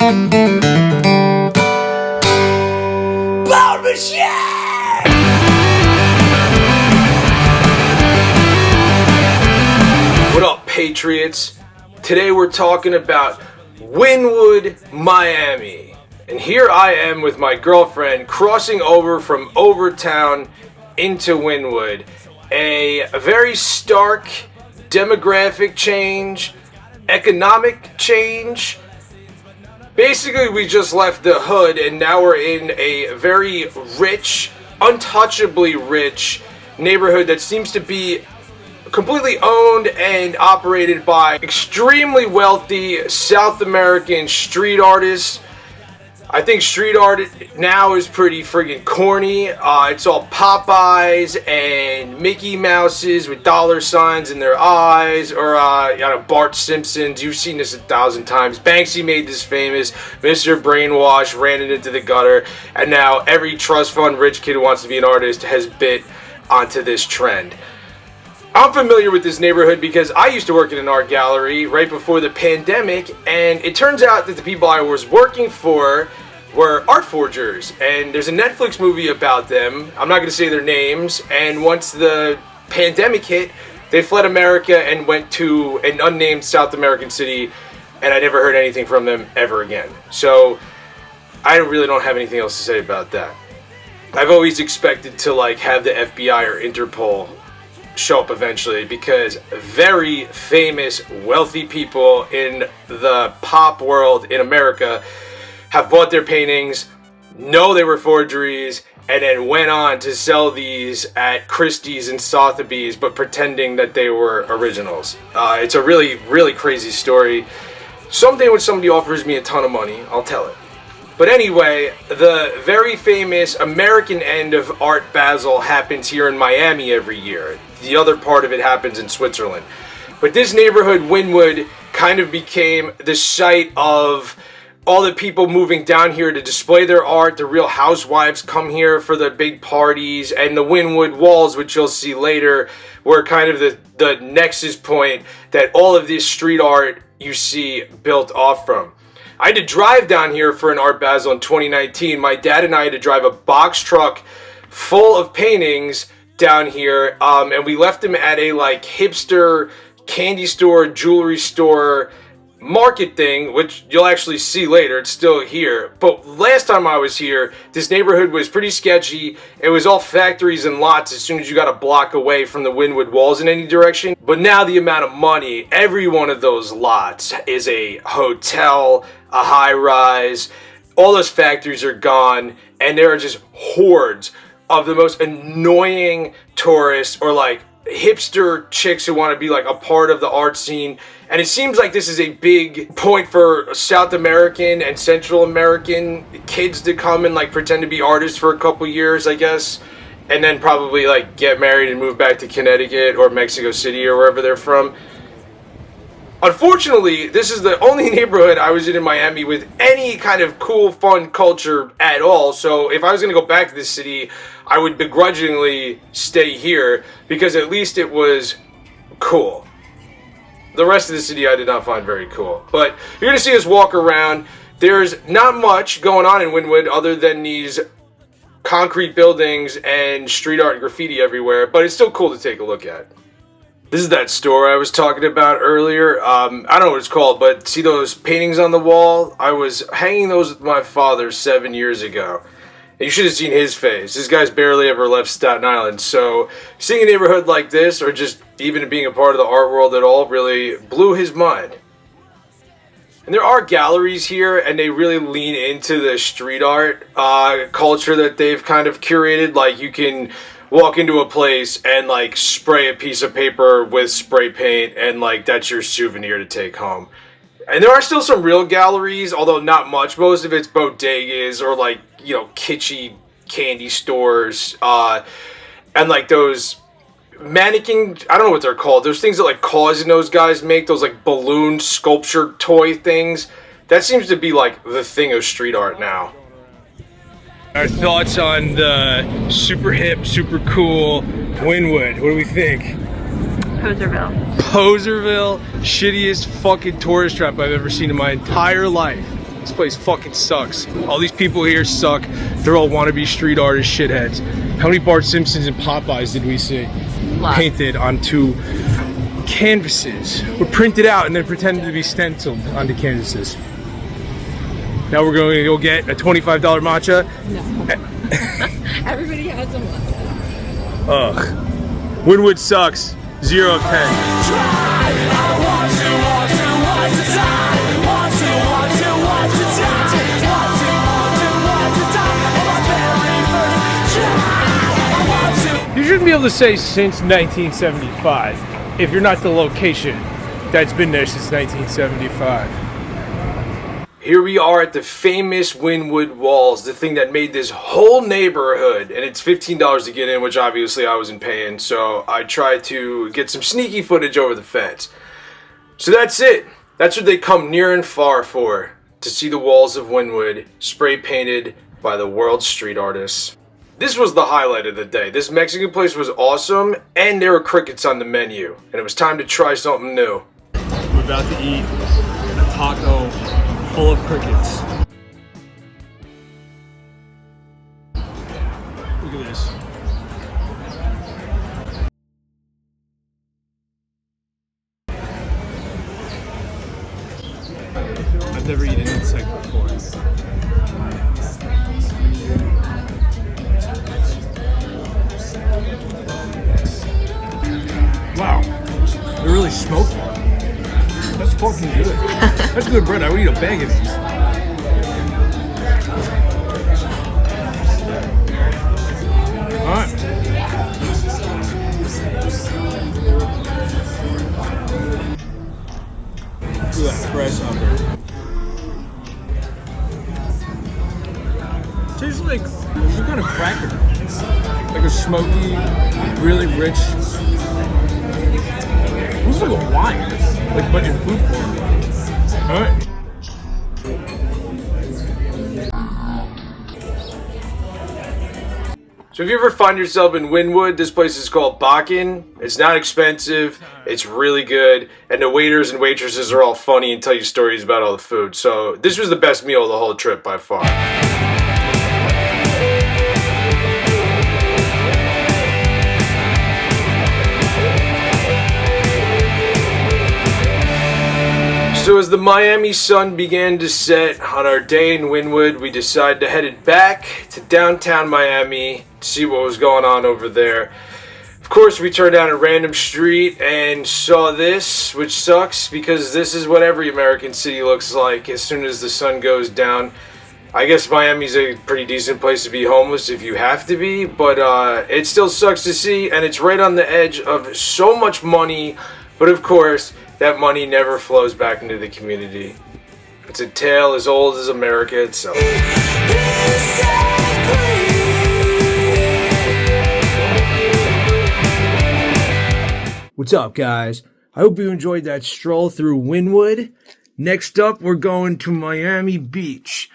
Bone machine! What up, Patriots? Today we're talking about Wynwood Miami. And here I am with my girlfriend crossing over from Overtown into Wynwood. A very stark demographic change, economic change. Basically, we just left the hood and now we're in a very rich, untouchably rich neighborhood that seems to be completely owned and operated by extremely wealthy South American street artists. I think street art now is pretty friggin' corny. It's all Popeyes and Mickey Mouses with dollar signs in their eyes, or Bart Simpsons. You've seen this 1,000 times. Banksy made this famous. Mr. Brainwash ran it into the gutter, and now every trust fund rich kid who wants to be an artist has bit onto this trend. I'm familiar with this neighborhood because I used to work in an art gallery right before the pandemic, and it turns out that the people I was working for were art forgers, and there's a Netflix movie about them. I'm not going to say their names, and once the pandemic hit, they fled America and went to an unnamed South American city, and I never heard anything from them ever again. So I really don't have anything else to say about that. I've always expected to have the FBI or Interpol show up eventually, because very famous wealthy people in the pop world in America have bought their paintings, know they were forgeries, and then went on to sell these at Christie's and Sotheby's, but pretending that they were originals. It's a really, really crazy story. Someday when somebody offers me a ton of money, I'll tell it. But anyway, the very famous American end of Art Basel happens here in Miami every year. The other part of it happens in Switzerland. But this neighborhood, Wynwood, kind of became the site of all the people moving down here to display their art. The Real Housewives come here for the big parties, and the Wynwood walls, which you'll see later, were kind of the nexus point that all of this street art you see built off from. I had to drive down here for an Art Basel in 2019. My dad and I had to drive a box truck full of paintings down here, and we left them at a hipster candy store, jewelry store, market thing, which you'll actually see later. It's still here. But last time I was here, this neighborhood was pretty sketchy. It was all factories and lots as soon as you got a block away from the Wynwood walls in any direction. But now the amount of money, every one of those lots is a hotel, a high-rise. All those factories are gone, and there are just hordes of the most annoying tourists or hipster chicks who want to be a part of the art scene. And it seems like this is a big point for South American and Central American kids to come and pretend to be artists for a couple years, I guess, and then probably get married and move back to Connecticut or Mexico City or wherever they're from. Unfortunately, this is the only neighborhood I was in Miami with any kind of cool, fun culture at all. So if I was going to go back to this city, I would begrudgingly stay here because at least it was cool. The rest of the city I did not find very cool. But you're going to see us walk around. There's not much going on in Wynwood other than these concrete buildings and street art and graffiti everywhere, but it's still cool to take a look at. This is that store I was talking about earlier. I don't know what it's called, but see those paintings on the wall? I was hanging those with my father 7 years ago. And you should have seen his face. This guy's barely ever left Staten Island. So seeing a neighborhood like this, or just even being a part of the art world at all, really blew his mind. And there are galleries here, and they really lean into the street art culture that they've kind of curated. You can walk into a place and spray a piece of paper with spray paint, and that's your souvenir to take home. And there are still some real galleries, although not much. Most of it's bodegas or kitschy candy stores, and those mannequin, I don't know what they're called, those things that Cause and those guys make, those balloon sculpture toy things. That seems to be the thing of street art now. Our thoughts on the super hip, super cool Wynwood. What do we think? Poserville. Poserville, shittiest fucking tourist trap I've ever seen in my entire life. This place fucking sucks. All these people here suck. They're all wannabe street artist shitheads. How many Bart Simpsons and Popeyes did we see? Painted onto canvases. Were printed out and then pretended to be stenciled onto canvases. Now we're going to go get a $25 matcha. No. Everybody has a matcha. Ugh. Wynwood sucks. 0 of 10. You shouldn't be able to say since 1975 if you're not the location that's been there since 1975. Here we are at the famous Wynwood Walls, the thing that made this whole neighborhood, and it's $15 to get in, which obviously I wasn't paying, so I tried to get some sneaky footage over the fence. So that's it. That's what they come near and far for, to see the walls of Wynwood spray painted by the world's street artists. This was the highlight of the day. This Mexican place was awesome, and there were crickets on the menu, and it was time to try something new. We're about to eat a taco full of crickets. Look at this. I've never eaten an insect before. Wow, they're really smoky. That's fucking good. That's good bread. I would eat a bag of these. Alright. Look at that fresh out there. Tastes like some kind of cracker. Like a smoky, really rich. Looks like a wine, like but in food form. Alright. So if you ever find yourself in Wynwood, this place is called Bakken. It's not expensive, it's really good, and the waiters and waitresses are all funny and tell you stories about all the food. So this was the best meal of the whole trip by far. So as the Miami sun began to set on our day in Wynwood, we decided to head it back to downtown Miami to see what was going on over there. Of course, we turned down a random street and saw this, which sucks because this is what every American city looks like as soon as the sun goes down. I guess Miami's a pretty decent place to be homeless if you have to be, but it still sucks to see, and it's right on the edge of so much money, but of course, that money never flows back into the community. It's a tale as old as America itself. What's up, guys? I hope you enjoyed that stroll through Wynwood. Next up, we're going to Miami Beach.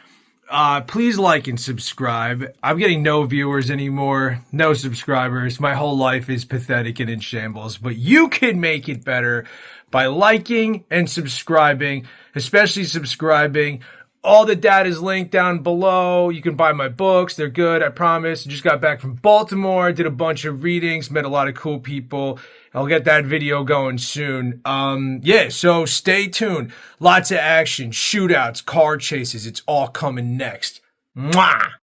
Please like and subscribe. I'm getting no viewers anymore, no subscribers. My whole life is pathetic and in shambles, but you can make it better by liking and subscribing, especially subscribing. All the data is linked down below. You can buy my books. They're good, I promise. I just got back from Baltimore, did a bunch of readings, met a lot of cool people. I'll get that video going soon. Yeah, so stay tuned. Lots of action, shootouts, car chases. It's all coming next. Mwah!